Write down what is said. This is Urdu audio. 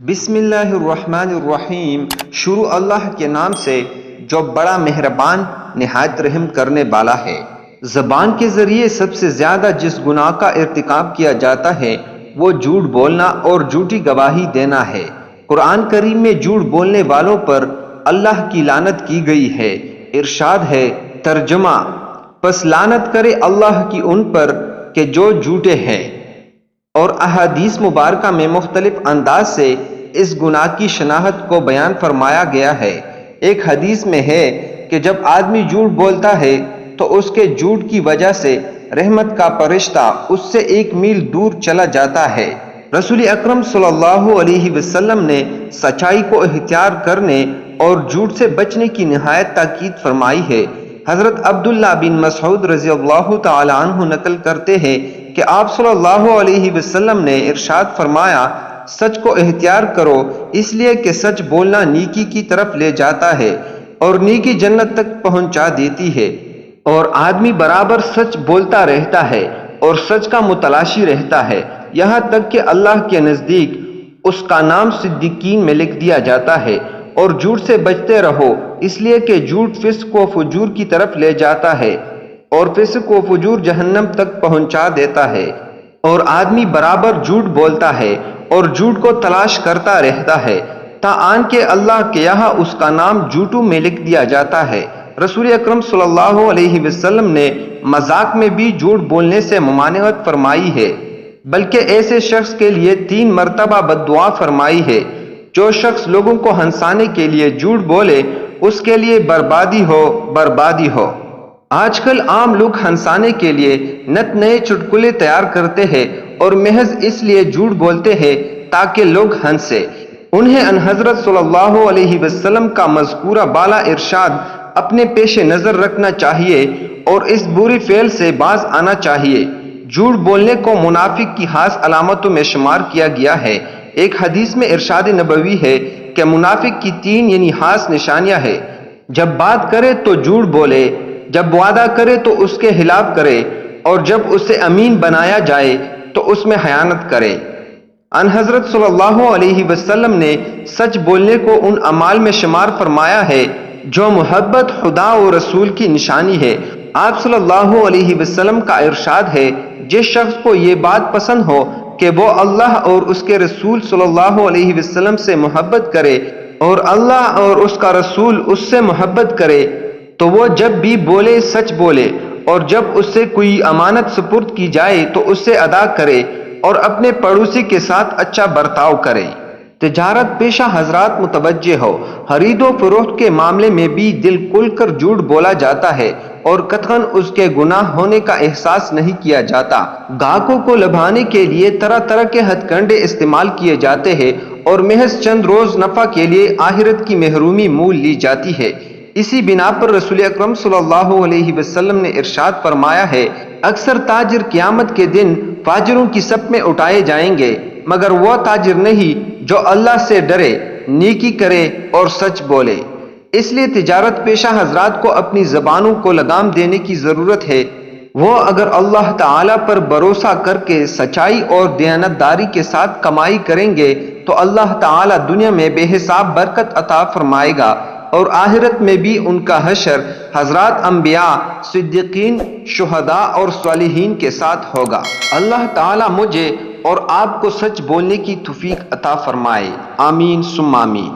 بسم اللہ الرحمن الرحیم۔ شروع اللہ کے نام سے جو بڑا مہربان نہایت رحم کرنے والا ہے۔ زبان کے ذریعے سب سے زیادہ جس گناہ کا ارتکاب کیا جاتا ہے وہ جھوٹ بولنا اور جھوٹی گواہی دینا ہے۔ قرآن کریم میں جھوٹ بولنے والوں پر اللہ کی لعنت کی گئی ہے۔ ارشاد ہے، ترجمہ: پس لعنت کرے اللہ کی ان پر کہ جو جھوٹے ہیں۔ اور احادیث مبارکہ میں مختلف انداز سے اس گناہ کی شناخت کو بیان فرمایا گیا ہے۔ ایک حدیث میں ہے کہ جب آدمی جھوٹ بولتا ہے تو اس کے جھوٹ کی وجہ سے رحمت کا فرشتہ اس سے 1 میل دور چلا جاتا ہے۔ رسول اکرم صلی اللہ علیہ وسلم نے سچائی کو اختیار کرنے اور جھوٹ سے بچنے کی نہایت تاکید فرمائی ہے۔ حضرت عبداللہ بن مسعود رضی اللہ تعالی عنہ نقل کرتے ہیں کہ آپ صلی اللہ علیہ وسلم نے ارشاد فرمایا، سچ کو اختیار کرو، اس لیے کہ سچ بولنا نیکی کی طرف لے جاتا ہے اور نیکی جنت تک پہنچا دیتی ہے۔ اور آدمی برابر سچ بولتا رہتا ہے اور سچ کا متلاشی رہتا ہے، یہاں تک کہ اللہ کے نزدیک اس کا نام صدیقین میں لکھ دیا جاتا ہے۔ اور جھوٹ سے بچتے رہو، اس لیے کہ جھوٹ فسق و فجور کی طرف لے جاتا ہے اور فسق و فجور جہنم تک پہنچا دیتا ہے۔ اور آدمی برابر جھوٹ بولتا ہے اور جھوٹ کو تلاش کرتا رہتا ہے تاآن کہ اللہ کے یہاں اس کا نام جھوٹوں میں لکھ دیا جاتا ہے۔ رسول اکرم صلی اللہ علیہ وسلم نے مذاق میں بھی جھوٹ بولنے سے ممانعت فرمائی ہے، بلکہ ایسے شخص کے لیے 3 مرتبہ بد دعا فرمائی ہے۔ جو شخص لوگوں کو ہنسانے کے لیے جھوٹ بولے اس کے لیے بربادی ہو، بربادی ہو۔ آج کل عام لوگ ہنسانے کے لیے نت نئے چٹکلے تیار کرتے ہیں اور محض اس لیے جھوٹ بولتے ہیں تاکہ لوگ ہنسے۔ انہیں ان حضرت صلی اللہ علیہ وسلم کا مذکورہ بالا ارشاد اپنے پیش نظر رکھنا چاہیے اور اس بری فعل سے باز آنا چاہیے۔ جھوٹ بولنے کو منافق کی خاص علامتوں میں شمار کیا گیا ہے۔ ایک حدیث میں ارشاد نبوی ہے کہ منافق کی 3 یعنی خاص نشانیاں ہیں: جب بات کرے تو جھوٹ بولے، جب وعدہ کرے تو اس کے خلاف کرے، اور جب اسے امین بنایا جائے تو اس میں خیانت کرے۔ ان حضرت صلی اللہ علیہ وسلم نے سچ بولنے کو ان اعمال میں شمار فرمایا ہے جو محبت خدا و رسول کی نشانی ہے۔ آپ صلی اللہ علیہ وسلم کا ارشاد ہے، جس شخص کو یہ بات پسند ہو کہ وہ اللہ اور اس کے رسول صلی اللہ علیہ وسلم سے محبت کرے اور اللہ اور اس کا رسول اس سے محبت کرے تو وہ جب بھی بولے سچ بولے، اور جب اس سے کوئی امانت سپرد کی جائے تو اس سے ادا کرے، اور اپنے پڑوسی کے ساتھ اچھا برتاؤ کرے۔ تجارت پیشہ حضرات متوجہ ہو، خرید و فروخت کے معاملے میں بھی دل کھل کر جھوٹ بولا جاتا ہے اور قطعاً اس کے گناہ ہونے کا احساس نہیں کیا جاتا۔ گاہکوں کو لبھانے کے لیے طرح طرح کے ہتھ کنڈے استعمال کیے جاتے ہیں اور محض چند روز نفع کے لیے آخرت کی محرومی مول لی جاتی ہے۔ اسی بنا پر رسول اکرم صلی اللہ علیہ وسلم نے ارشاد فرمایا ہے، اکثر تاجر قیامت کے دن فاجروں کی صف میں اٹھائے جائیں گے، مگر وہ تاجر نہیں جو اللہ سے ڈرے، نیکی کرے اور سچ بولے۔ اس لیے تجارت پیشہ حضرات کو اپنی زبانوں کو لگام دینے کی ضرورت ہے۔ وہ اگر اللہ تعالیٰ پر بھروسہ کر کے سچائی اور دیانتداری کے ساتھ کمائی کریں گے تو اللہ تعالیٰ دنیا میں بے حساب برکت عطا فرمائے گا اور آخرت میں بھی ان کا حشر حضرات انبیاء، صدیقین، شہداء اور صالحین کے ساتھ ہوگا۔ اللہ تعالیٰ مجھے اور آپ کو سچ بولنے کی توفیق عطا فرمائے، آمین ثم آمین۔